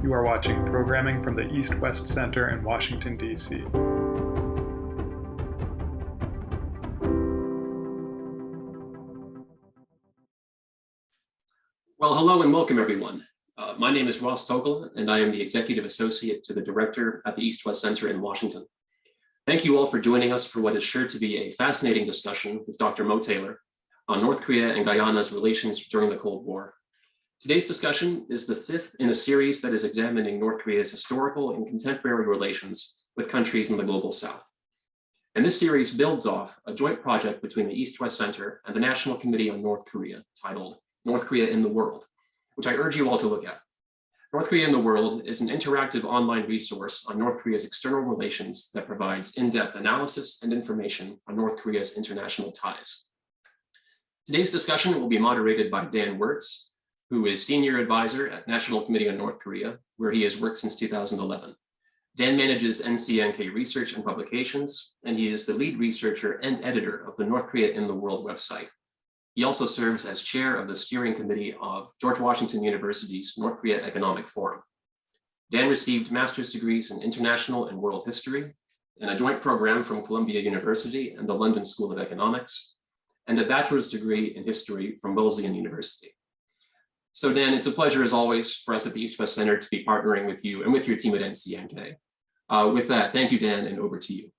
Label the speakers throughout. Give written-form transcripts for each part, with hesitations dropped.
Speaker 1: You are watching programming from the East-West Center in Washington, D.C.
Speaker 2: Well, hello and welcome, everyone. My name is Tokola, and I am the Executive Associate to the Director at the East-West Center in Washington. Thank you all for joining us for what is sure to be a fascinating discussion with Dr. Mo Taylor on North Korea and Guyana's relations during the Cold War. Today's discussion is the fifth in a series that is examining North Korea's historical and contemporary relations with countries in the Global South. And this series builds off a joint project between the East-West Center and the National Committee on North Korea titled North Korea in the World, which I urge you all to look at. North Korea in the World is an interactive online resource on North Korea's external relations that provides in-depth analysis and information on North Korea's international ties. Today's discussion will be moderated by Dan Wertz, who is Senior Advisor at National Committee on North Korea, where he has worked since 2011. Dan manages NKW Research and Publications, and he is the lead researcher and editor of the North Korea in the World website. He also serves as chair of the steering committee of George Washington University's North Korea Economic Forum. Dan received master's degrees in international and world history, and a joint program from Columbia University and the London School of Economics, and a bachelor's degree in history from Wesleyan University. So Dan, it's a pleasure as always for us at the East-West Center to be partnering with you and with your team at NCNK. With that, thank you, Dan, and over to you.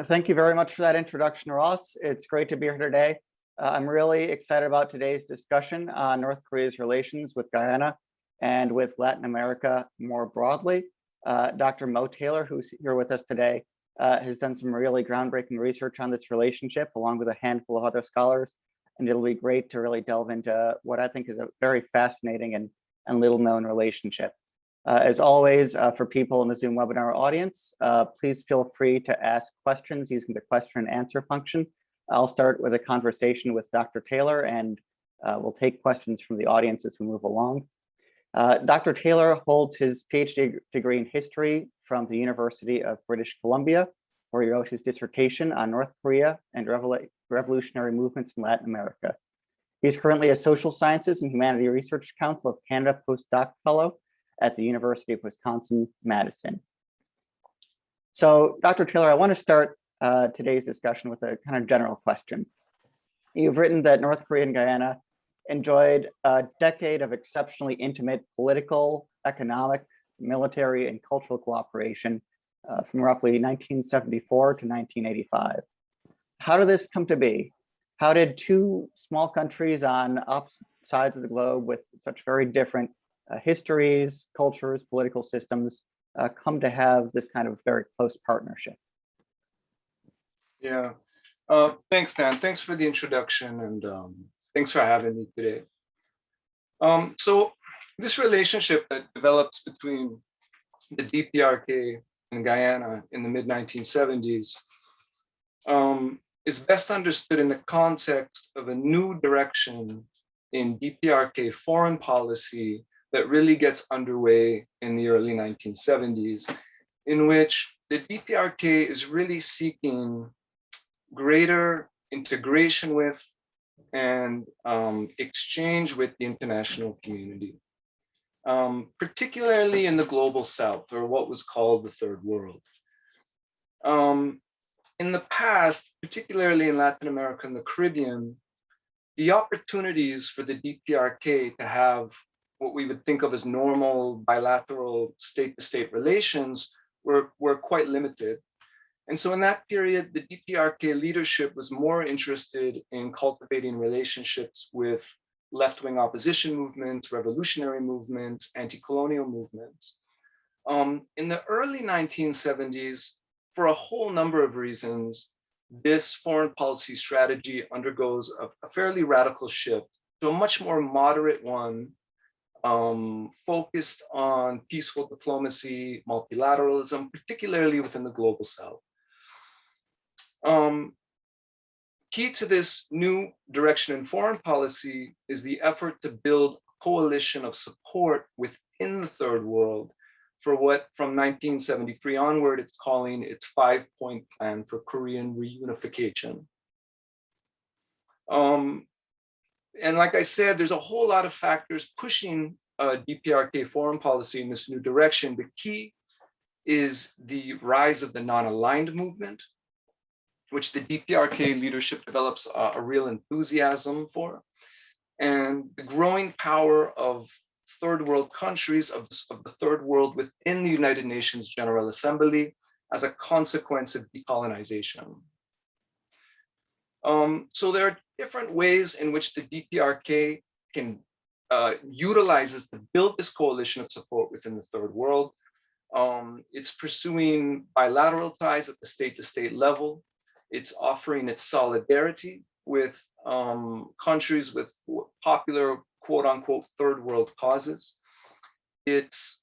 Speaker 3: Thank you very much for that introduction, Ross. It's great to be here today. I'm really excited about today's discussion on North Korea's relations with Guyana and with Latin America more broadly. Dr. Mo Taylor, who's here with us today, has done some really groundbreaking research on this relationship, along with a handful of other scholars. And it'll be great to really delve into what I think is a very fascinating and little known relationship. As always, for people in the Zoom webinar audience, please feel free to ask questions using the question and answer function. I'll start with a conversation with Dr. Taylor, and we'll take questions from the audience as we move along. Dr. Taylor holds his PhD degree in history from the University of British Columbia, where he wrote his dissertation on North Korea and revolutionary movements in Latin America. He's currently a Social Sciences and Humanities Research Council of Canada postdoc fellow at the University of Wisconsin-Madison. So, Dr. Taylor, I want to start today's discussion with a kind of general question. You've written that North Korea and Guyana enjoyed a decade of exceptionally intimate political, economic, military, and cultural cooperation from roughly 1974 to 1985. How did this come to be? How did two small countries on opposite sides of the globe with such very different histories, cultures, political systems come to have this kind of very close partnership?
Speaker 4: Yeah, thanks, Dan. Thanks for the introduction, and thanks for having me today. So this relationship that develops between the DPRK and Guyana in the mid-1970s is best understood in the context of a new direction in DPRK foreign policy that really gets underway in the early 1970s, in which the DPRK is really seeking greater integration with and exchange with the international community, particularly in the Global South, or what was called the Third World. In the past, particularly in Latin America and the Caribbean, the opportunities for the DPRK to have what we would think of as normal bilateral state-to-state relations were quite limited. And so in that period, the DPRK leadership was more interested in cultivating relationships with left-wing opposition movements, revolutionary movements, anti-colonial movements. In the early 1970s, for a whole number of reasons, this foreign policy strategy undergoes a fairly radical shift to a much more moderate one, focused on peaceful diplomacy, multilateralism, particularly within the Global South. Key to this new direction in foreign policy is the effort to build a coalition of support within the Third World for what from 1973 onward, it's calling its 5-point plan for Korean reunification. And like I said, there's a whole lot of factors pushing DPRK foreign policy in this new direction, the key is the rise of the non-aligned movement, which the DPRK leadership develops a real enthusiasm for, and the growing power of third world countries, of the third world within the United Nations General Assembly as a consequence of decolonization. So there are different ways in which the DPRK can utilizes to build this coalition of support within the third world. It's pursuing bilateral ties at the state-to-state level. It's offering its solidarity with countries with popular quote unquote third world causes. It's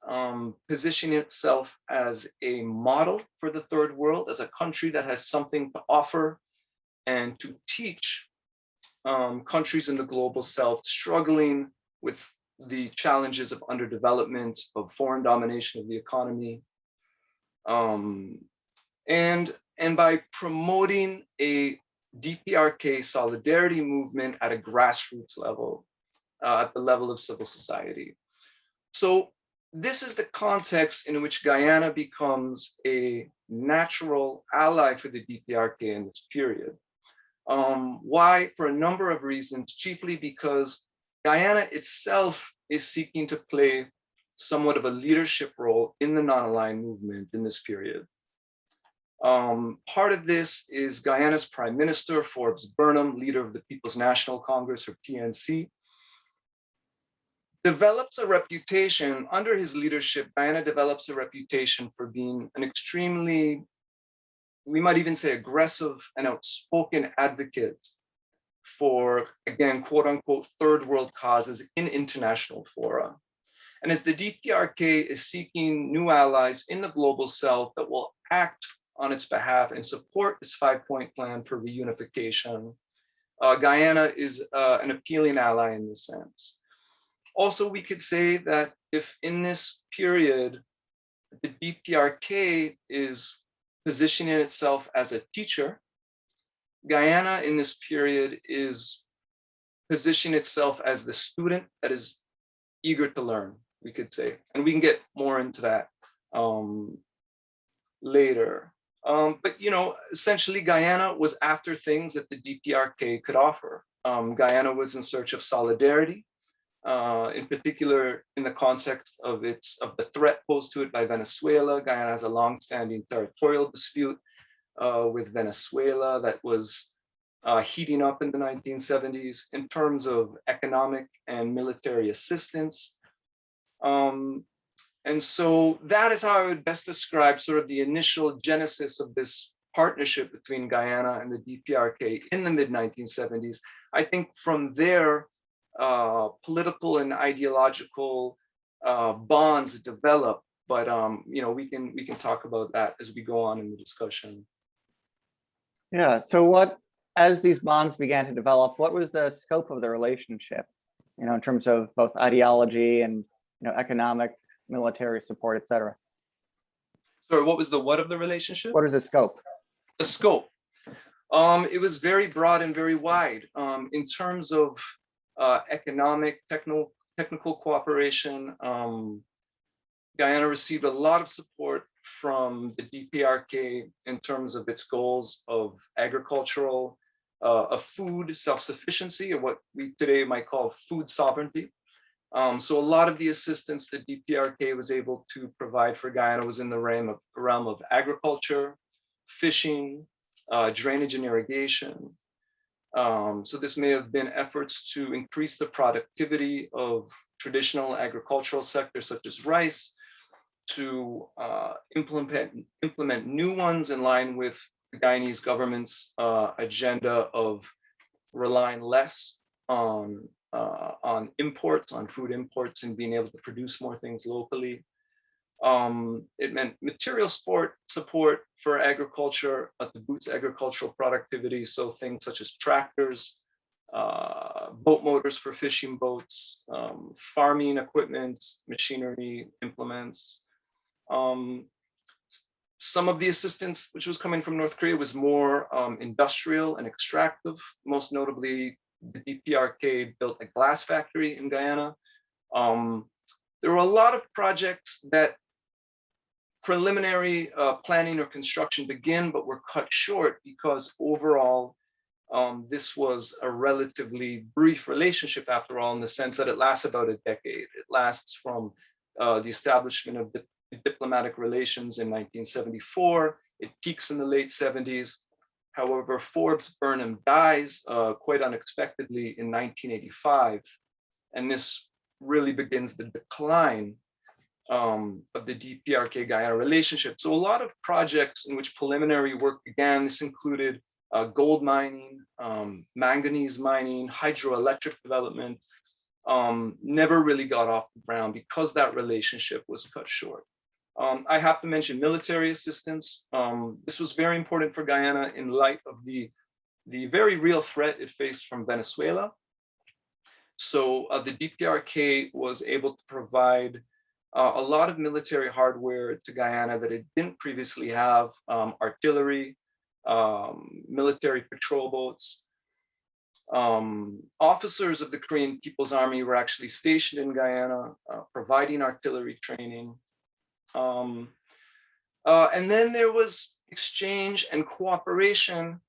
Speaker 4: positioning itself as a model for the third world, as a country that has something to offer and to teach countries in the global south struggling with the challenges of underdevelopment, of foreign domination of the economy. And by promoting a DPRK solidarity movement at a grassroots level, at the level of civil society. So this is the context in which Guyana becomes a natural ally for the DPRK in this period. Why? For a number of reasons, chiefly because Guyana itself is seeking to play somewhat of a leadership role in the non-aligned movement in this period. Part of this is Guyana's Prime Minister, Forbes Burnham, leader of the People's National Congress, or PNC, develops a reputation, under his leadership, Guyana develops a reputation for being an extremely, we might even say aggressive and outspoken advocate for, again, quote unquote, third world causes in international fora. And as the DPRK is seeking new allies in the global south that will act on its behalf and support its 5-point plan for reunification, Guyana is an appealing ally in this sense. Also, we could say that if in this period, the DPRK is positioning itself as a teacher, Guyana in this period is positioning itself as the student that is eager to learn, we could say. And we can get more into that later. But essentially Guyana was after things that the DPRK could offer. Guyana was in search of solidarity, in particular in the context of the threat posed to it by Venezuela. Guyana has a long-standing territorial dispute with Venezuela that was heating up in the 1970s in terms of economic and military assistance. And so that is how I would best describe sort of the initial genesis of this partnership between Guyana and the DPRK in the mid-1970s. I think from there, political and ideological bonds develop, but we can talk about that as we go on in the discussion.
Speaker 3: Yeah, so as these bonds began to develop, what was the scope of the relationship, in terms of both ideology and economic, military support, et cetera?
Speaker 4: Sorry, what was the what of the relationship?
Speaker 3: What is the scope?
Speaker 4: The scope. It was very broad and very wide. In terms of economic, technical cooperation, Guyana received a lot of support from the DPRK in terms of its goals of agricultural, of food self-sufficiency, or what we today might call food sovereignty. So a lot of the assistance that DPRK was able to provide for Guyana was in the realm of agriculture, fishing, drainage and irrigation. So this may have been efforts to increase the productivity of traditional agricultural sectors such as rice, to implement new ones in line with the Guyanese government's agenda of relying less on imports, on food imports, and being able to produce more things locally. It meant material support for agriculture to boost agricultural productivity. So things such as tractors, boat motors for fishing boats, farming equipment, machinery, implements. Some of the assistance which was coming from North Korea was more industrial and extractive. Most notably, the DPRK built a glass factory in Guyana. There were a lot of projects that preliminary planning or construction began, but were cut short because overall, this was a relatively brief relationship after all, in the sense that it lasts about a decade. It lasts from the establishment of diplomatic relations in 1974. It peaks in the late 70s. However, Forbes Burnham dies quite unexpectedly in 1985. And this really begins the decline of the DPRK-Guyana relationship. So a lot of projects in which preliminary work began, this included gold mining, manganese mining, hydroelectric development, never really got off the ground because that relationship was cut short. I have to mention military assistance. This was very important for Guyana in light of the very real threat it faced from Venezuela. So the DPRK was able to provide a lot of military hardware to Guyana that it didn't previously have, artillery, military patrol boats. Officers of the Korean People's Army were actually stationed in Guyana, providing artillery training. And then there was exchange and cooperation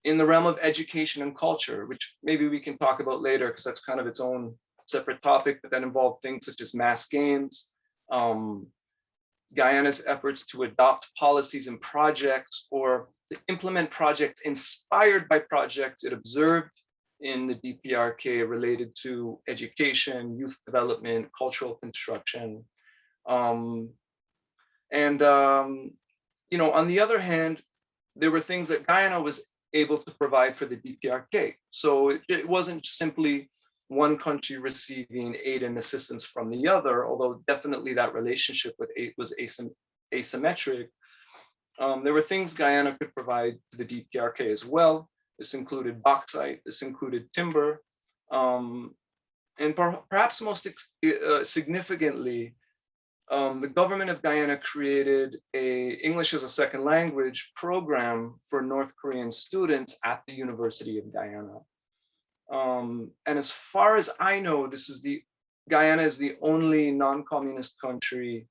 Speaker 4: in the realm of education and culture, which maybe we can talk about later because that's kind of its own separate topic, but that involved things such as mass games, Guyana's efforts to adopt policies and projects or to implement projects inspired by projects it observed in the DPRK related to education, youth development, cultural construction. You know, on the other hand, there were things that Guyana was able to provide for the DPRK. So it wasn't simply one country receiving aid and assistance from the other, although definitely that relationship with aid was asymmetric. There were things Guyana could provide to the DPRK as well. This included bauxite, this included timber, and perhaps most significantly, the government of Guyana created a English as a second language program for North Korean students at the University of Guyana. And as far as I know, Guyana is the only non-communist country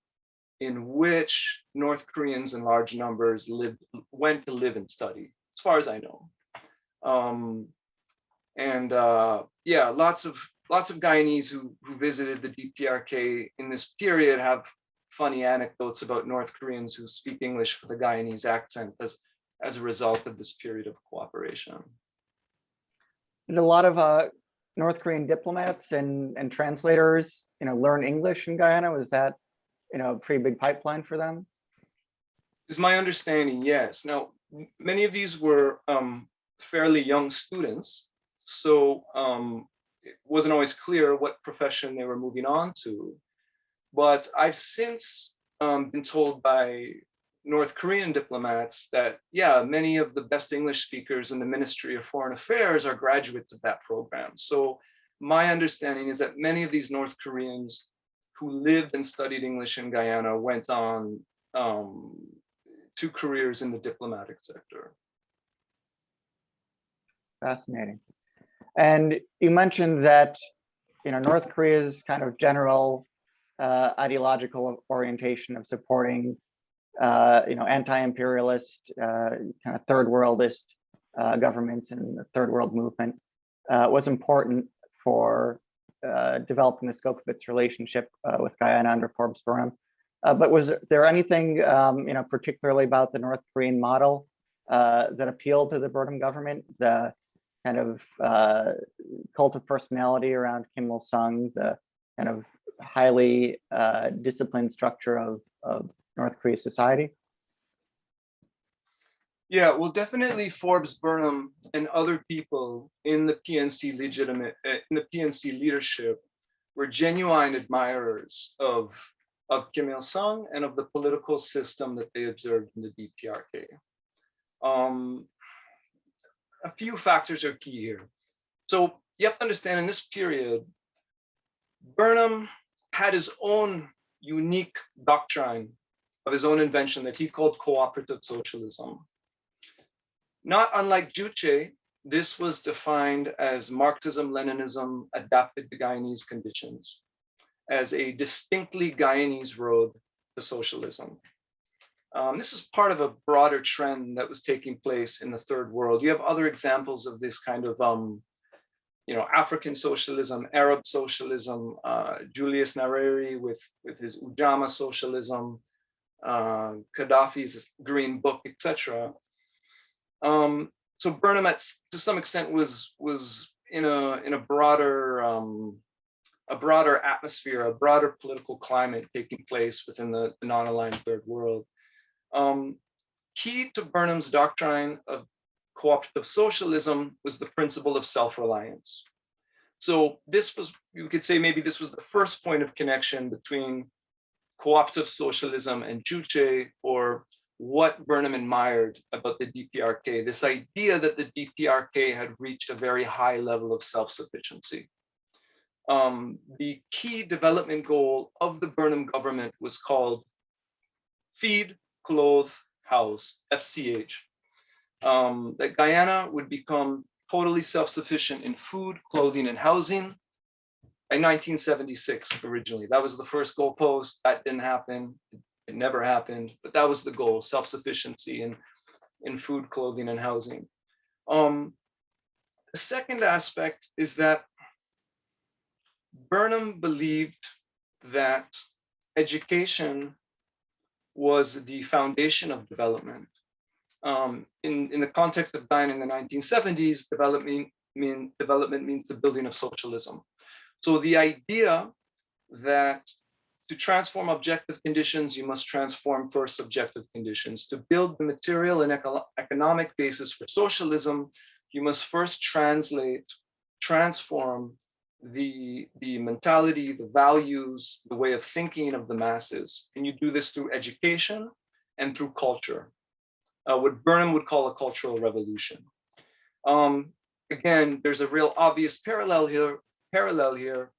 Speaker 4: in which North Koreans in large numbers went to live and study, as far as I know. Yeah, lots of Guyanese who visited the DPRK in this period have funny anecdotes about North Koreans who speak English with a Guyanese accent as a result of this period of cooperation.
Speaker 3: Did a lot of North Korean diplomats and translators, learn English in Guyana? Was that, a pretty big pipeline for them?
Speaker 4: Is my understanding, yes. Now, many of these were fairly young students, so it wasn't always clear what profession they were moving on to. But I've since been told by North Korean diplomats that, yeah, many of the best English speakers in the Ministry of Foreign Affairs are graduates of that program. So my understanding is that many of these North Koreans who lived and studied English in Guyana went on to careers in the diplomatic sector.
Speaker 3: Fascinating. And you mentioned that, North Korea's kind of general ideological orientation of supporting anti-imperialist, kind of third worldist governments and the third world movement was important for developing the scope of its relationship with Guyana under Forbes Burnham. But was there anything, particularly about the North Korean model that appealed to the Burnham government? The kind of cult of personality around Kim Il-sung, the kind of highly disciplined structure of North Korea society?
Speaker 4: Yeah, well, definitely Forbes Burnham and other people in the PNC leadership were genuine admirers of Kim Il-sung and of the political system that they observed in the DPRK. A few factors are key here. So you have to understand, in this period, Burnham had his own unique doctrine of his own invention that he called Cooperative Socialism. Not unlike Juche, this was defined as Marxism-Leninism adapted to Guyanese conditions. as a distinctly Guyanese road to socialism. This is part of a broader trend that was taking place in the third world. You have other examples of this kind of African socialism, Arab socialism, Julius Nyerere with his Ujamaa socialism, Gaddafi's Green Book, etc. So Burnham, to some extent, was in a broader atmosphere, a broader political climate taking place within the non-aligned third world. Key to Burnham's doctrine of cooperative socialism was the principle of self-reliance. So this was, you could say, maybe this was the first point of connection between cooperative socialism and Juche, or what Burnham admired about the DPRK, this idea that the DPRK had reached a very high level of self-sufficiency. The key development goal of the Burnham government was called Feed, Clothe, House, FCH. That Guyana would become totally self-sufficient in food, clothing, and housing by 1976 originally. That was the first goalpost. That didn't happen. It never happened, but that was the goal, self-sufficiency in food, clothing, and housing. The second aspect is that Burnham believed that education was the foundation of development. In the context of Guyana in the 1970s, development means the building of socialism. So the idea that to transform objective conditions, you must transform first subjective conditions. To build the material and economic basis for socialism, you must first transform the mentality, the values, the way of thinking of the masses. And you do this through education and through culture, what Burnham would call a cultural revolution. Again, there's a real obvious parallel here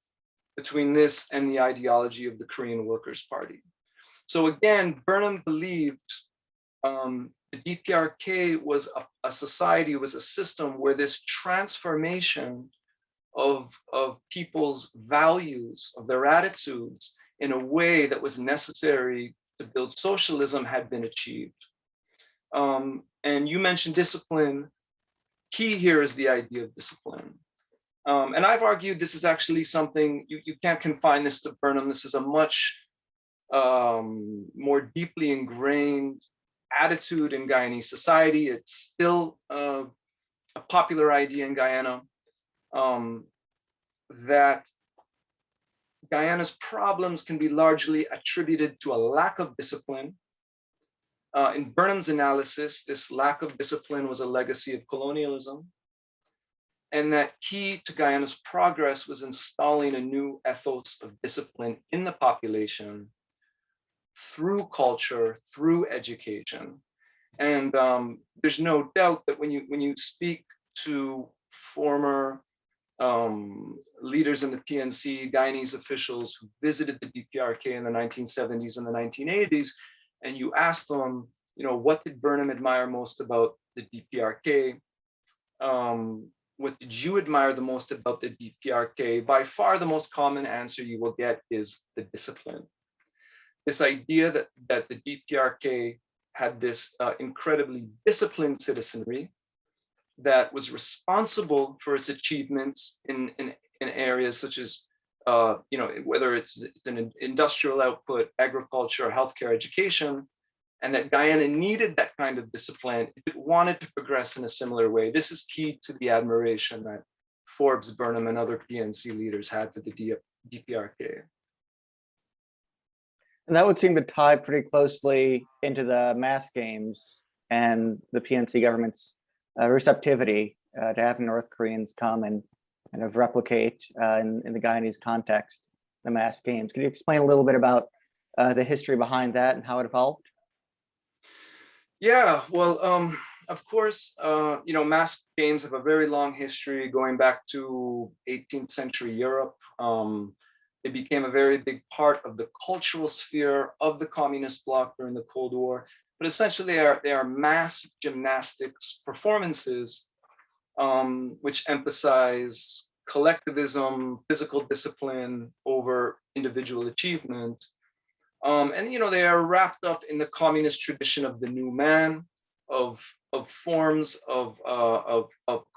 Speaker 4: between this and the ideology of the Korean Workers' Party. So again, Burnham believed the DPRK was a society, was a system where this transformation of people's values, of their attitudes, in a way that was necessary to build socialism had been achieved. And you mentioned discipline. Key here is the idea of discipline. And I've argued this is actually something, you can't confine this to Burnham. This is a much more deeply ingrained attitude in Guyanese society. It's still a popular idea in Guyana, that Guyana's problems can be largely attributed to a lack of discipline. In Burnham's analysis, this lack of discipline was a legacy of colonialism, and that key to Guyana's progress was installing a new ethos of discipline in the population through culture, through education. And there's no doubt that when you speak to former leaders in the PNC, Guyanese officials who visited the DPRK in the 1970s and the 1980s, and you ask them, what did Burnham admire most about the DPRK? What did you admire the most about the DPRK? By far, the most common answer you will get is the discipline. This idea that the DPRK had this incredibly disciplined citizenry that was responsible for its achievements in areas such as, whether it's an industrial output, agriculture, healthcare, education, and that Guyana needed that kind of discipline if it wanted to progress in a similar way. This is key to the admiration that Forbes Burnham and other PNC leaders had for the DPRK.
Speaker 3: And that would seem to tie pretty closely into the mass games and the PNC government's receptivity to having North Koreans come and kind of replicate in the Guyanese context the mass games. Could you explain a little bit about the history behind that and how it evolved?
Speaker 4: Yeah, well, of course, mass games have a very long history going back to 18th century Europe. It became a very big part of the cultural sphere of the communist bloc during the Cold War. But essentially, they are mass gymnastics performances which emphasize collectivism, physical discipline over individual achievement. And they are wrapped up in the communist tradition of the new man, of forms of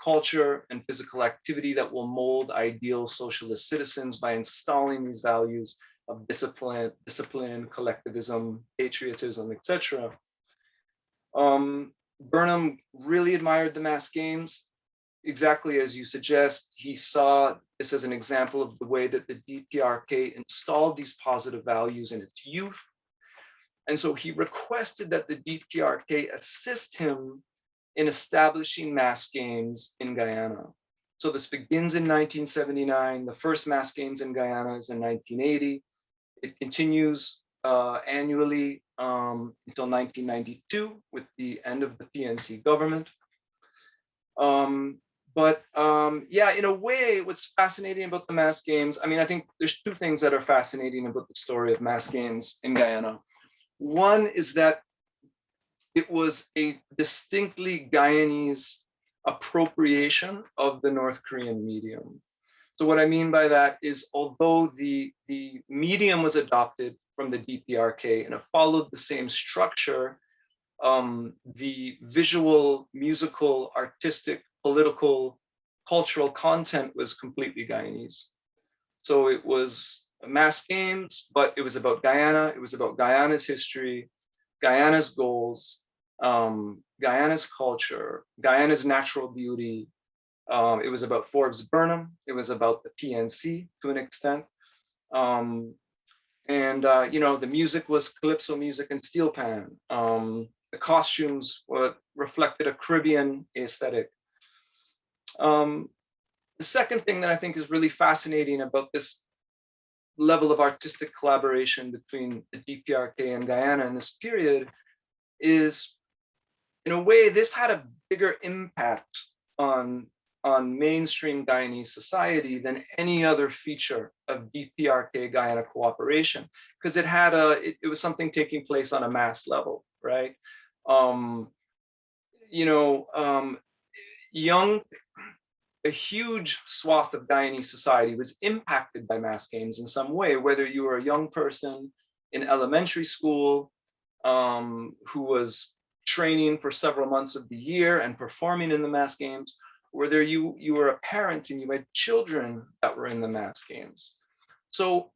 Speaker 4: culture and physical activity that will mold ideal socialist citizens by installing these values of discipline, collectivism, patriotism, etc. Burnham really admired the mass games. Exactly as you suggest, he saw this as an example of the way that the DPRK installed these positive values in its youth. And so he requested that the DPRK assist him in establishing mass games in Guyana. So this begins in 1979. The first mass games in Guyana is in 1980. It continues annually until 1992 with the end of the PNC government. Yeah, in a way, what's fascinating about the mass games, I mean, I think there's two things that are fascinating about the story of mass games in Guyana. One is that it was a distinctly Guyanese appropriation of the North Korean medium. So what I mean by that is, although the medium was adopted from the DPRK and it followed the same structure, the visual, musical, artistic, political, cultural content was completely Guyanese. So it was mass games, but it was about Guyana. It was about Guyana's history, Guyana's goals, Guyana's culture, Guyana's natural beauty. It was about Forbes Burnham. It was about the PNC to an extent. The music was calypso music and steel pan. The costumes reflected a Caribbean aesthetic. The second thing that I think is really fascinating about this level of artistic collaboration between the DPRK and Guyana in this period is, in a way, this had a bigger impact on mainstream Guyanese society than any other feature of DPRK Guyana cooperation, because it was something taking place on a mass level, right? A huge swath of Guyanese society was impacted by mass games in some way, whether you were a young person in elementary school who was training for several months of the year and performing in the mass games, whether you were a parent and you had children that were in the mass games. So,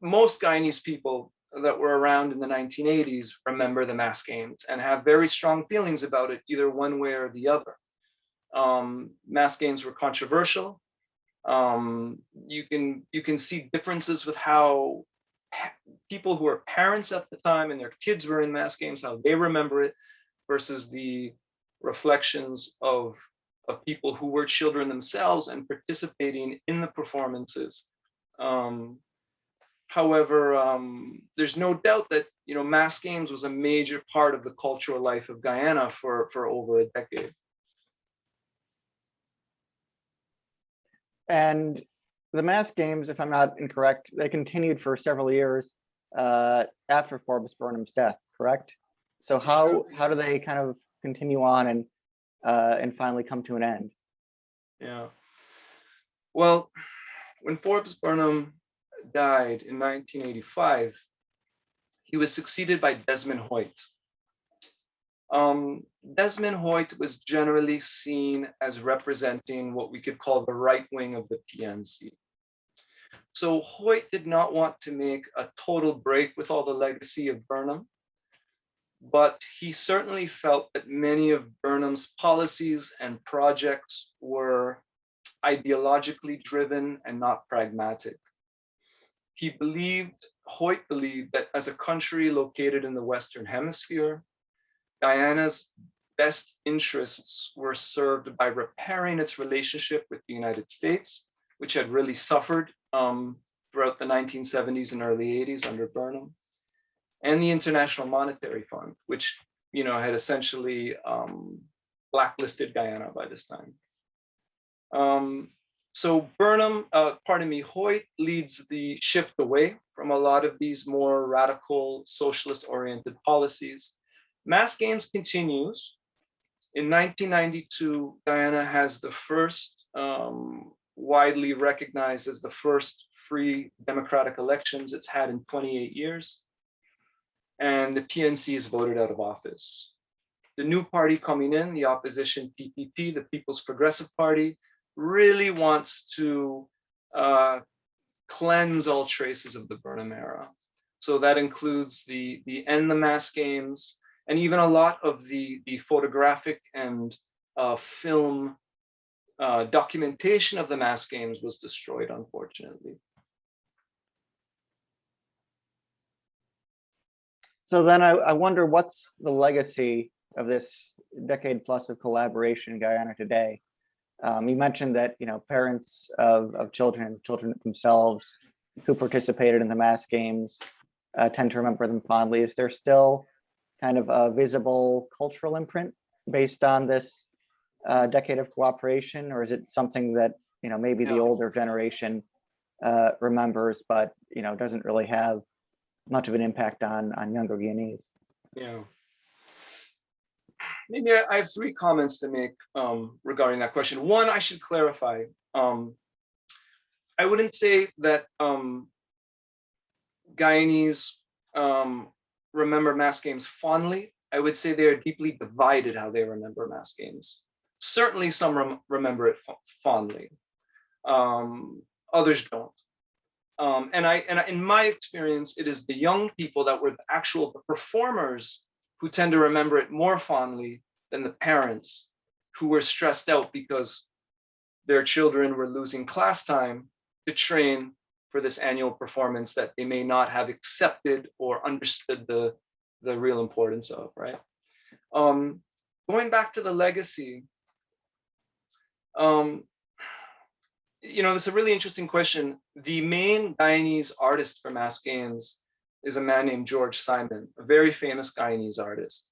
Speaker 4: most Guyanese people that were around in the 1980s remember the mass games and have very strong feelings about it, either one way or the other. Mass games were controversial. You can see differences with how people who are parents at the time and their kids were in mass games, how they remember it, versus the reflections of people who were children themselves and participating in the performances. However, there's no doubt that mass games was a major part of the cultural life of Guyana for over a decade.
Speaker 3: And the mass games, if I'm not incorrect, they continued for several years after Forbes Burnham's death, correct? So how do they kind of continue on and finally come to an end?
Speaker 4: Yeah. Well, when Forbes Burnham died in 1985, he was succeeded by Desmond Hoyt. Desmond Hoyt was generally seen as representing what we could call the right wing of the PNC. So Hoyt did not want to make a total break with all the legacy of Burnham, but he certainly felt that many of Burnham's policies and projects were ideologically driven and not pragmatic. Hoyt believed that as a country located in the Western Hemisphere, Guyana's best interests were served by repairing its relationship with the United States, which had really suffered throughout the 1970s and early 80s under Burnham, and the International Monetary Fund, which had essentially blacklisted Guyana by this time. So Hoyt leads the shift away from a lot of these more radical socialist-oriented policies. Mass games continues, In 1992, Guyana has the first widely recognized as the first free democratic elections it's had in 28 years. And the PNC is voted out of office. The new party coming in, the opposition PPP, the People's Progressive Party, really wants to cleanse all traces of the Burnham era. So that includes the end the mass games, and even a lot of the photographic and film documentation of the mass games was destroyed, unfortunately.
Speaker 3: So then I wonder, what's the legacy of this decade plus of collaboration in Guyana today? You mentioned that, you know, parents of children themselves who participated in the mass games tend to remember them fondly. Is there still kind of a visible cultural imprint based on this decade of cooperation, or is it something that, you know, maybe the older generation remembers, but, you know, doesn't really have much of an impact on younger Guyanese?
Speaker 4: Yeah. Maybe I have three comments to make regarding that question. One, I should clarify. I wouldn't say that Guyanese remember mass games fondly. I would say they are deeply divided how they remember mass games. Certainly some remember it fondly. Others don't. And in my experience, it is the young people that were the actual performers who tend to remember it more fondly than the parents, who were stressed out because their children were losing class time to train for this annual performance that they may not have accepted or understood the real importance of, right? Going back to the legacy, you know, it's a really interesting question. The main Guyanese artist for mass games is a man named George Simon, a very famous Guyanese artist.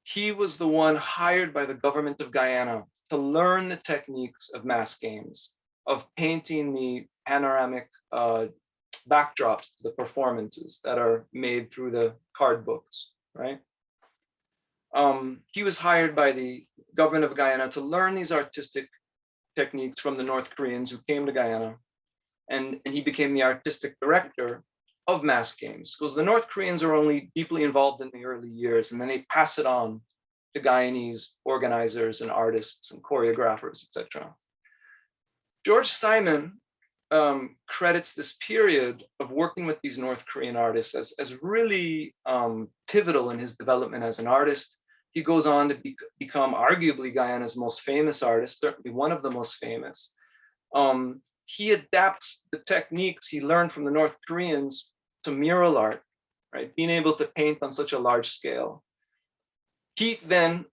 Speaker 4: He was the one hired by the government of Guyana to learn the techniques of mass games, of painting the panoramic backdrops to the performances that are made through the card books, right? He was hired by the government of Guyana to learn these artistic techniques from the North Koreans who came to Guyana, and he became the artistic director of mass games, because the North Koreans are only deeply involved in the early years, and then they pass it on to Guyanese organizers and artists and choreographers, etc. George Simon credits this period of working with these North Korean artists as really pivotal in his development as an artist. He goes on to become arguably Guyana's most famous artist, certainly one of the most famous. He adapts the techniques he learned from the North Koreans to mural art, right? Being able to paint on such a large scale. He then,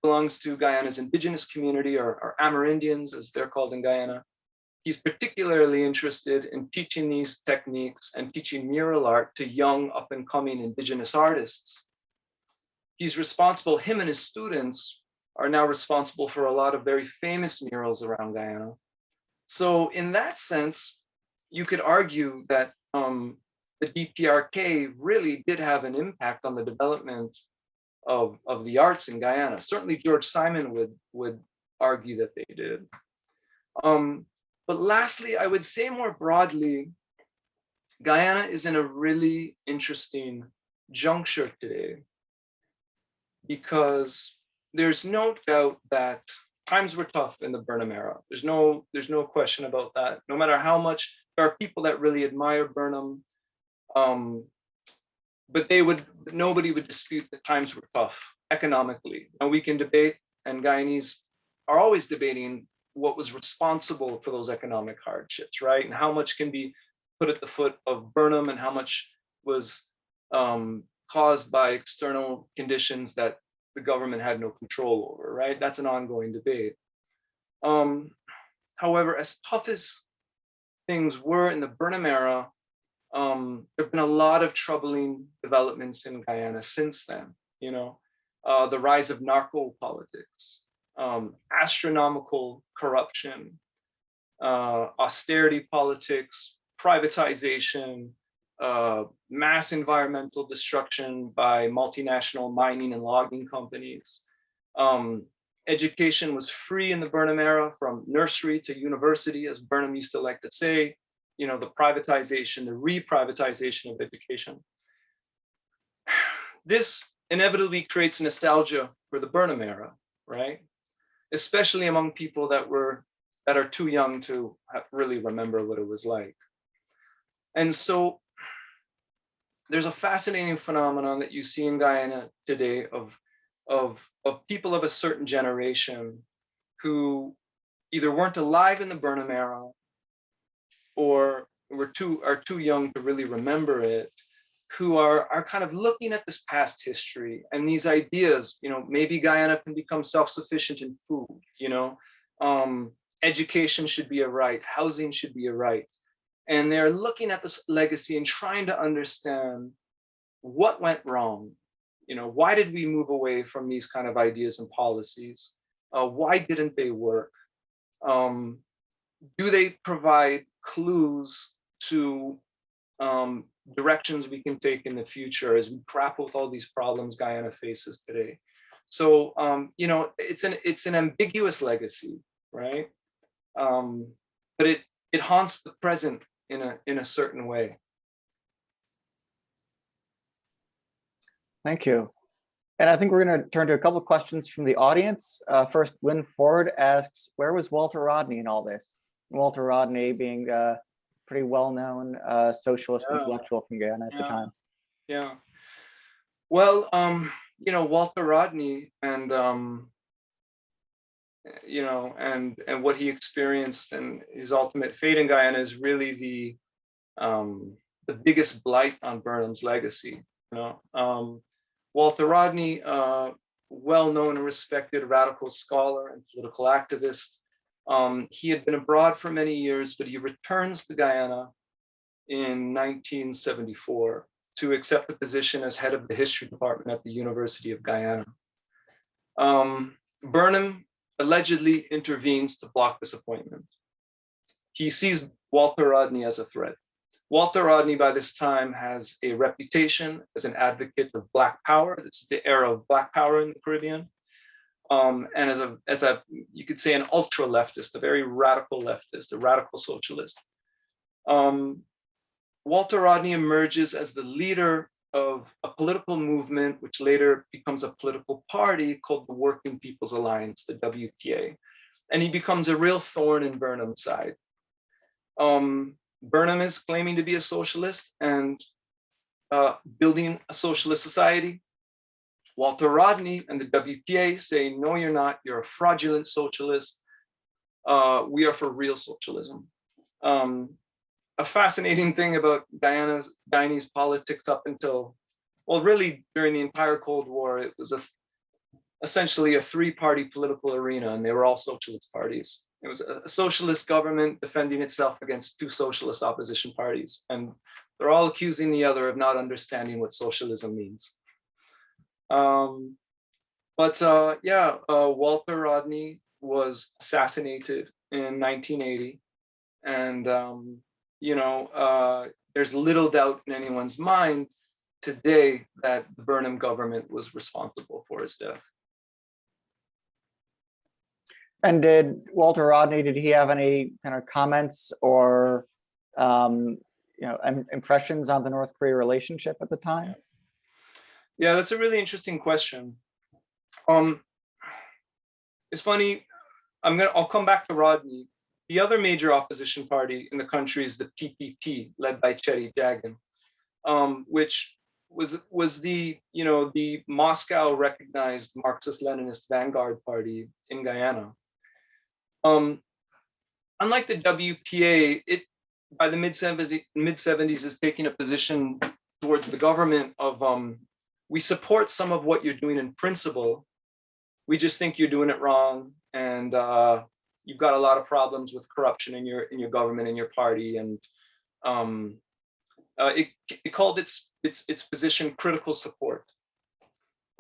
Speaker 4: belongs to Guyana's indigenous community, or Amerindians as they're called in Guyana. He's particularly interested in teaching these techniques and teaching mural art to young up and coming indigenous artists. He's responsible, him and his students are now responsible for a lot of very famous murals around Guyana. So in that sense, you could argue that the DPRK really did have an impact on the development of the arts in Guyana. Certainly George Simon would argue that they did. But lastly, I would say more broadly, Guyana is in a really interesting juncture today, because there's no doubt that times were tough in the Burnham era. There's no question about that. No matter how much, there are people that really admire Burnham, but nobody would dispute that times were tough economically. Now we can debate, and Guyanese are always debating what was responsible for those economic hardships, right? And how much can be put at the foot of Burnham, and how much was caused by external conditions that the government had no control over, right? That's an ongoing debate. However, as tough as things were in the Burnham era, there have been a lot of troubling developments in Guyana since then. You know, the rise of narco politics, astronomical corruption, austerity politics, privatization, mass environmental destruction by multinational mining and logging companies. Education was free in the Burnham era, from nursery to university, as Burnham used to like to say. The privatization, the reprivatization of education. This inevitably creates nostalgia for the Burnham era, right? Especially among people that are too young to really remember what it was like. And so there's a fascinating phenomenon that you see in Guyana today of people of a certain generation who either weren't alive in the Burnham era or are too young to really remember it, who are kind of looking at this past history and these ideas. Maybe Guyana can become self-sufficient in food. Education should be a right, housing should be a right. And they're looking at this legacy and trying to understand what went wrong. Why did we move away from these kind of ideas and policies? Why didn't they work? Do they provide clues to directions we can take in the future as we grapple with all these problems Guyana faces today? So, it's an ambiguous legacy, right? But it haunts the present in a certain way.
Speaker 3: Thank you. And I think we're going to turn to a couple of questions from the audience. First, Lynn Ford asks, where was Walter Rodney in all this? Walter Rodney being a pretty well-known socialist intellectual from Guyana at the time.
Speaker 4: Yeah. Well, Walter Rodney and what he experienced and his ultimate fate in Guyana is really the biggest blight on Burnham's legacy. Walter Rodney, well-known and respected radical scholar and political activist. He had been abroad for many years, but he returns to Guyana in 1974 to accept the position as head of the history department at the University of Guyana. Burnham allegedly intervenes to block this appointment. He sees Walter Rodney as a threat. Walter Rodney, by this time, has a reputation as an advocate of Black power. This is the era of Black power in the Caribbean. And as a you could say, an ultra leftist, a very radical leftist, a radical socialist. Walter Rodney emerges as the leader of a political movement, which later becomes a political party called the Working People's Alliance, the WPA. And he becomes a real thorn in Burnham's side. Burnham is claiming to be a socialist and building a socialist society. Walter Rodney and the WPA say, no, you're not, you're a fraudulent socialist. We are for real socialism. A fascinating thing about Guyanese politics up until, well, really during the entire Cold War, it was essentially a three-party political arena, and they were all socialist parties. It was a socialist government defending itself against two socialist opposition parties, and they're all accusing the other of not understanding what socialism means. Walter Rodney was assassinated in 1980, and there's little doubt in anyone's mind today that the Burnham government was responsible for his death.
Speaker 3: And did Walter Rodney, did he have any kind of comments or impressions on the North Korea relationship at the time?
Speaker 4: Yeah, that's a really interesting question. It's funny, I'll come back to Rodney. The other major opposition party in the country is the PPP, led by Chetty Jagan, which was the Moscow recognized Marxist-Leninist vanguard party in Guyana. Unlike the WPA, it by the mid-70s is taking a position towards the government of we support some of what you're doing in principle. We just think you're doing it wrong, and you've got a lot of problems with corruption in your government and your party. And it called its position critical support.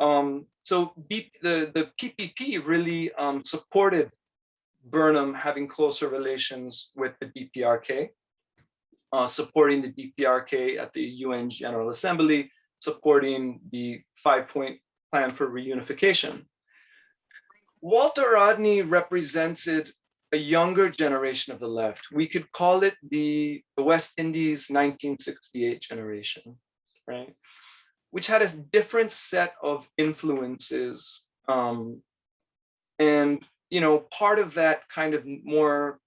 Speaker 4: So the PPP really supported Burnham having closer relations with the DPRK. supporting the DPRK at the UN General Assembly, supporting the 5-point plan for reunification. Walter Rodney represented a younger generation of the left. We could call it the West Indies 1968 generation, right? Which had a different set of influences. And, you know, part of that kind of more,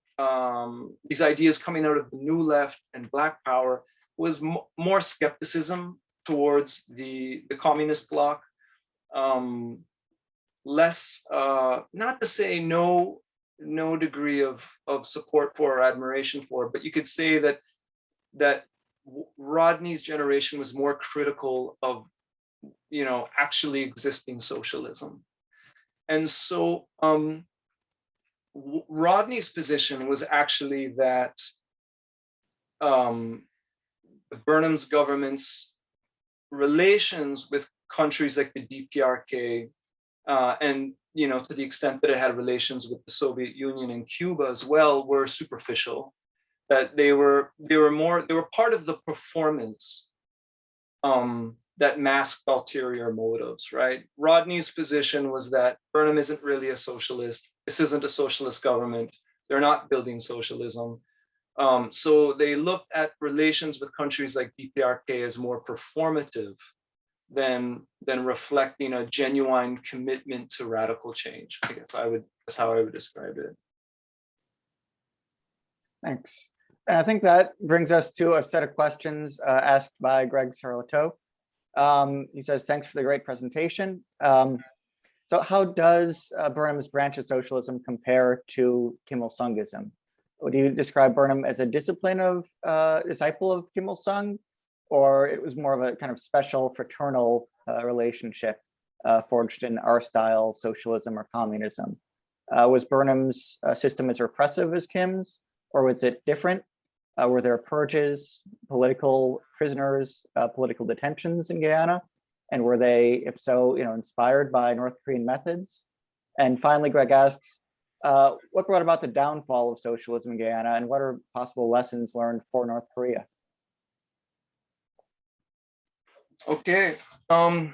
Speaker 4: these ideas coming out of the new left and Black power was more skepticism towards the communist bloc. Less, not to say no degree of support for or admiration for, but you could say that Rodney's generation was more critical of, you know, actually existing socialism. And so Rodney's position was actually that Burnham's government's relations with countries like the DPRK, and, you know, to the extent that it had relations with the Soviet Union and Cuba as well, were superficial. That they were part of the performance that masked ulterior motives, right? Rodney's position was that Burnham isn't really a socialist. This isn't a socialist government. They're not building socialism. So they looked at relations with countries like DPRK as more performative than reflecting a genuine commitment to radical change. I guess that's how I would describe it.
Speaker 3: Thanks. And I think that brings us to a set of questions asked by Greg Sarlato. He says, thanks for the great presentation. So how does Burnham's branch of socialism compare to Kim Il-sungism? Would you describe Burnham as a disciple of Kim Il-sung, or it was more of a kind of special fraternal relationship forged in our style socialism or communism? Was Burnham's system as repressive as Kim's, or was it different? Were there purges, political prisoners, political detentions in Guyana? And were they, if so, you know, inspired by North Korean methods? And finally, Greg asks, what brought about the downfall of socialism in Guyana, and what are possible lessons learned for North Korea?
Speaker 4: Okay. Yeah,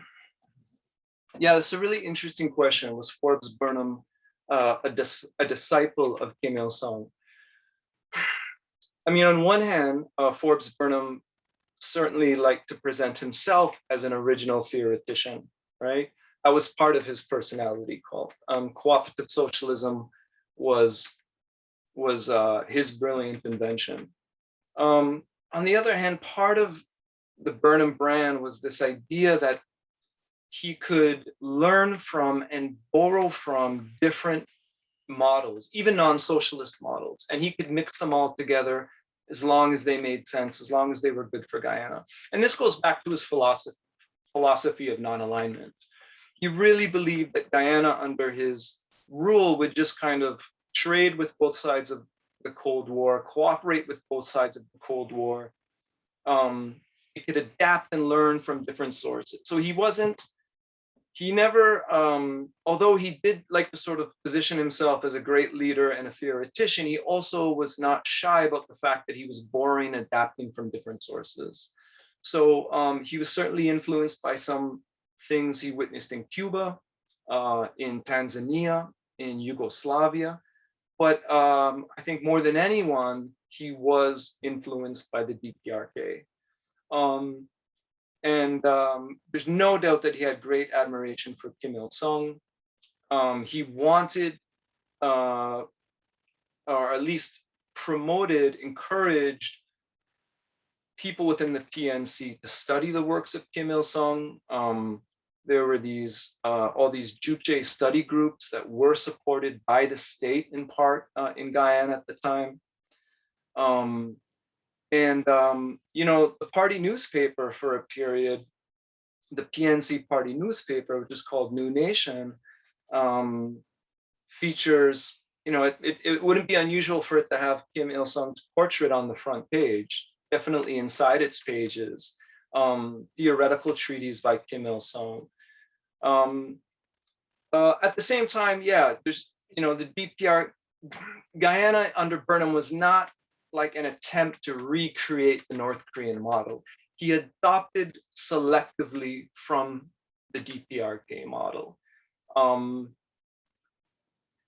Speaker 4: that's a really interesting question. Was Forbes Burnham a disciple of Kim Il-sung? I mean, on one hand, Forbes Burnham certainly liked to present himself as an original theoretician, right? That was part of his personality cult. Cooperative socialism was his brilliant invention. On the other hand, part of the Burnham brand was this idea that he could learn from and borrow from different models, even non-socialist models, and he could mix them all together as long as they made sense, as long as they were good for Guyana. And this goes back to his philosophy of non-alignment. He really believed that Guyana under his rule would just kind of trade with both sides of the Cold War, cooperate with both sides of the Cold War. He could adapt and learn from different sources. So he never, although he did like to sort of position himself as a great leader and a theoretician, he also was not shy about the fact that he was borrowing, adapting from different sources. So he was certainly influenced by some things he witnessed in Cuba, in Tanzania, in Yugoslavia. But I think more than anyone, he was influenced by the DPRK. There's no doubt that he had great admiration for Kim Il-sung. He wanted, or at least promoted, encouraged people within the PNC to study the works of Kim Il-sung. There were all these Juche study groups that were supported by the state in part in Guyana at the time. You know, the party newspaper for a period, the PNC party newspaper, which is called New Nation, features, you know, it wouldn't be unusual for it to have Kim Il-sung's portrait on the front page, definitely inside its pages, theoretical treatises by Kim Il-sung. At the same time, yeah, there's, you know, the DPR, Guyana under Burnham was not like an attempt to recreate the North Korean model. He adopted selectively from the DPRK model.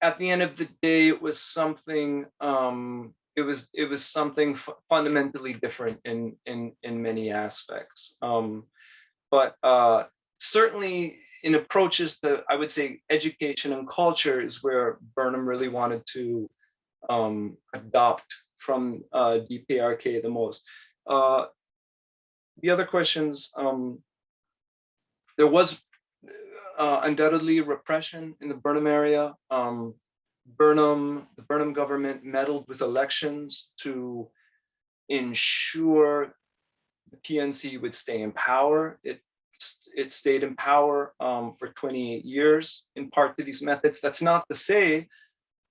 Speaker 4: At the end of the day, it was something. It was something fundamentally different in many aspects. But certainly in approaches to, I would say, education and culture is where Burnham really wanted to adopt from DPRK the most. The other questions, there was undoubtedly repression in the Burnham area. The Burnham government meddled with elections to ensure the PNC would stay in power. It stayed in power for 28 years, in part to these methods. That's not to say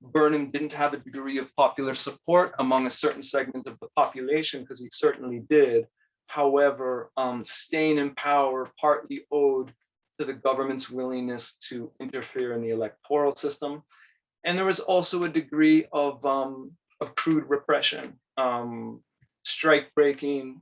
Speaker 4: Burnham didn't have a degree of popular support among a certain segment of the population, because he certainly did. However, staying in power partly owed to the government's willingness to interfere in the electoral system. And there was also a degree of crude repression, strike breaking,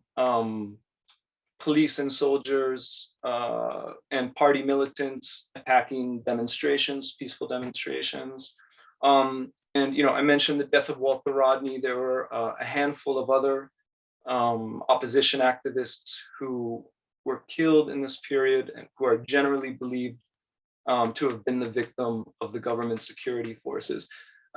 Speaker 4: police and soldiers and party militants attacking demonstrations, peaceful demonstrations. And I mentioned the death of Walter Rodney. There were a handful of other opposition activists who were killed in this period and who are generally believed to have been the victim of the government security forces.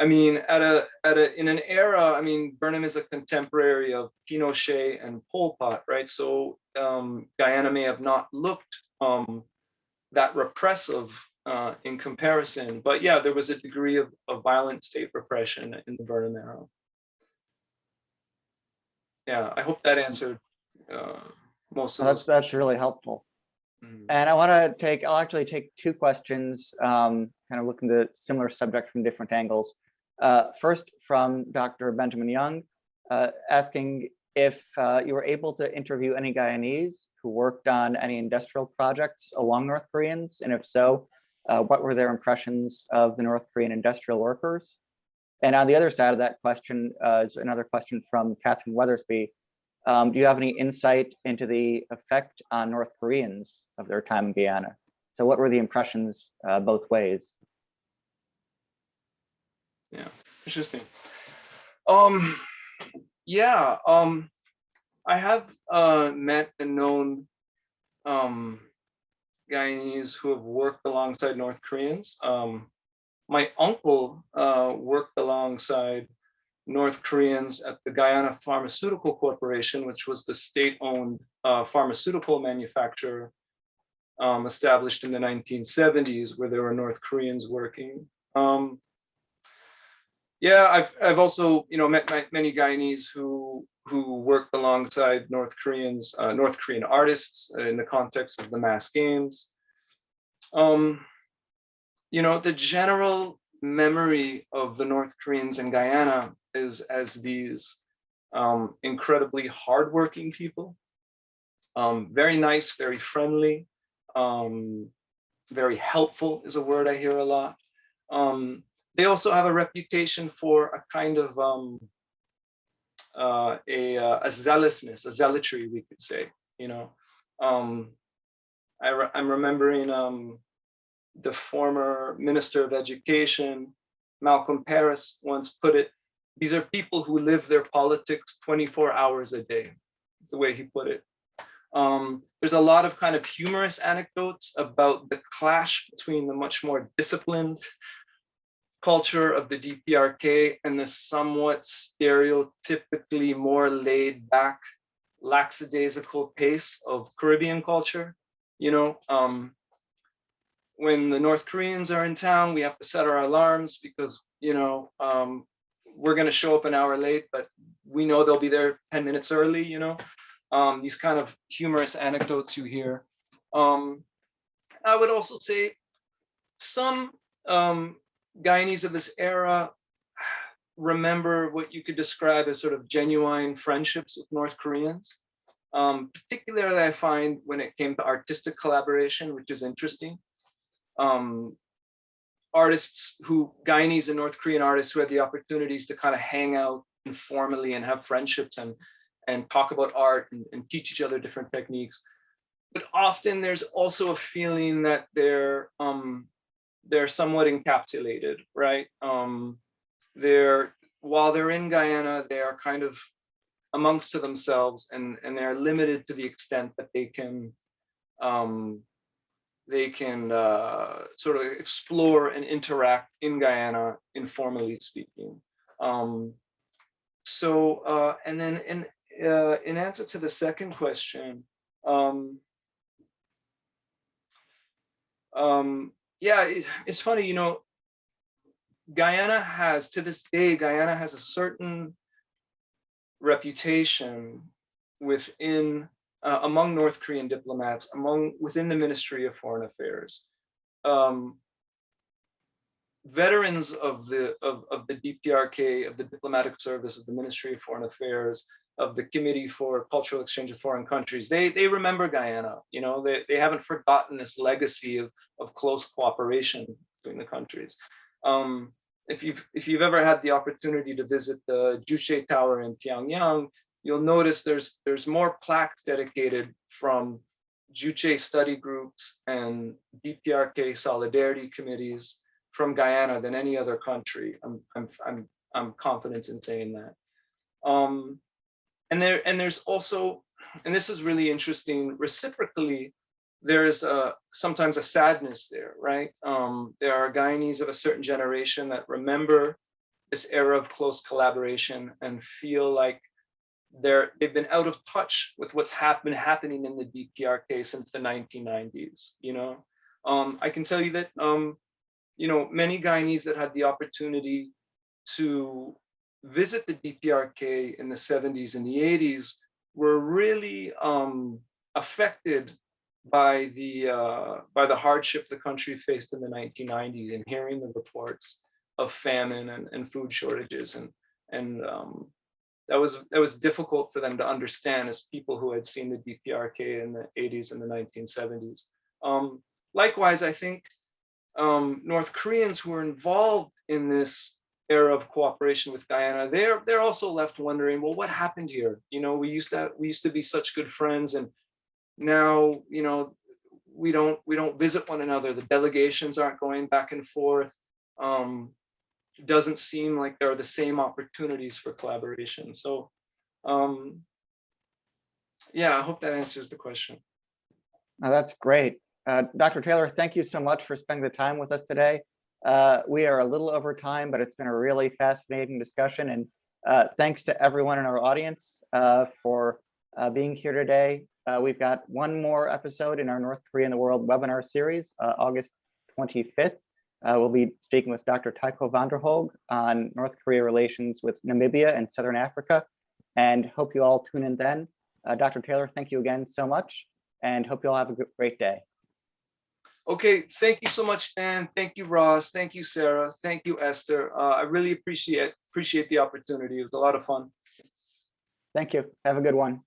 Speaker 4: I mean, in an era, I mean, Burnham is a contemporary of Pinochet and Pol Pot, right? So Guyana may have not looked that repressive in comparison, but yeah, there was a degree of violent state repression in the Burnham era. Yeah, I hope that answered most of those.
Speaker 3: That's really helpful. And I'll actually take two questions, kind of looking at a similar subject from different angles. First, from Dr. Benjamin Young, asking if you were able to interview any Guyanese who worked on any industrial projects along North Koreans, and if so, what were their impressions of the North Korean industrial workers? And on the other side of that question is another question from Catherine Weathersby. Do you have any insight into the effect on North Koreans of their time in Guyana? So what were the impressions both ways?
Speaker 4: Yeah, interesting. Yeah, I have met and known Guyanese who have worked alongside North Koreans. My uncle worked alongside North Koreans at the Guyana Pharmaceutical Corporation, which was the state-owned pharmaceutical manufacturer established in the 1970s, where there were North Koreans working. Yeah, I've also met many Guyanese who worked alongside North Korean artists in the context of the mass games. The general memory of the North Koreans in Guyana is as these incredibly hardworking people, very nice, very friendly, very helpful is a word I hear a lot. They also have a reputation for a kind of a zealousness, a zealotry, we could say. I'm remembering the former Minister of Education, Malcolm Paris, once put it, these are people who live their politics 24 hours a day, is the way he put it. There's a lot of kind of humorous anecdotes about the clash between the much more disciplined culture of the DPRK and the somewhat stereotypically more laid back, lackadaisical pace of Caribbean culture. When the North Koreans are in town, we have to set our alarms because, we're going to show up an hour late, but we know they'll be there 10 minutes early, these kind of humorous anecdotes you hear. I would also say some Guyanese of this era remember what you could describe as sort of genuine friendships with North Koreans. Particularly, I find when it came to artistic collaboration, which is interesting. Guyanese and North Korean artists who had the opportunities to kind of hang out informally and have friendships and talk about art and teach each other different techniques. But often there's also a feeling that they're somewhat encapsulated, right? While they're in Guyana, they are kind of amongst to themselves, and they're limited to the extent that they can sort of explore and interact in Guyana, informally speaking. And then in answer to the second question, yeah, it's funny, you know, Guyana has, to this day, Guyana has a certain reputation within, among North Korean diplomats, within the Ministry of Foreign Affairs. Veterans of the DPRK, of the diplomatic service, of the Ministry of Foreign Affairs, of the Committee for Cultural Exchange of Foreign Countries, they remember Guyana. You know, they haven't forgotten this legacy of close cooperation between the countries. If you've ever had the opportunity to visit the Juche Tower in Pyongyang, you'll notice there's more plaques dedicated from Juche study groups and DPRK solidarity committees from Guyana than any other country. I'm confident in saying that. And there's also, and this is really interesting, reciprocally, there is sometimes a sadness there, right? There are Guyanese of a certain generation that remember this era of close collaboration and feel like they've been out of touch with what's been happening in the DPRK since the 1990s. You know, I can tell you that you know, many Guyanese that had the opportunity to visit the DPRK in the 70s and the 80s were really affected by the hardship the country faced in the 1990s, and hearing the reports of famine and food shortages, and that was difficult for them to understand as people who had seen the DPRK in the 80s and the 1970s. Likewise, I think North Koreans who are involved in this era of cooperation with Guyana, they're also left wondering, well, what happened here? You know, we used to be such good friends, and now, you know, we don't visit one another. The delegations aren't going back and forth. It doesn't seem like there are the same opportunities for collaboration. So, yeah, I hope that answers the question.
Speaker 3: Oh, that's great. Dr. Taylor, thank you so much for spending the time with us today. We are a little over time, but it's been a really fascinating discussion. And thanks to everyone in our audience for being here today. We've got one more episode in our North Korea and the World webinar series, August 25th. We'll be speaking with Dr. Tycho van der Hoog on North Korea relations with Namibia and Southern Africa, and hope you all tune in then. Dr. Taylor, thank you again so much, and hope you all have a great day.
Speaker 4: Okay, thank you so much, Dan. Thank you, Ross. Thank you, Sarah. Thank you, Esther. I really appreciate the opportunity. It was a lot of fun.
Speaker 3: Thank you. Have a good one.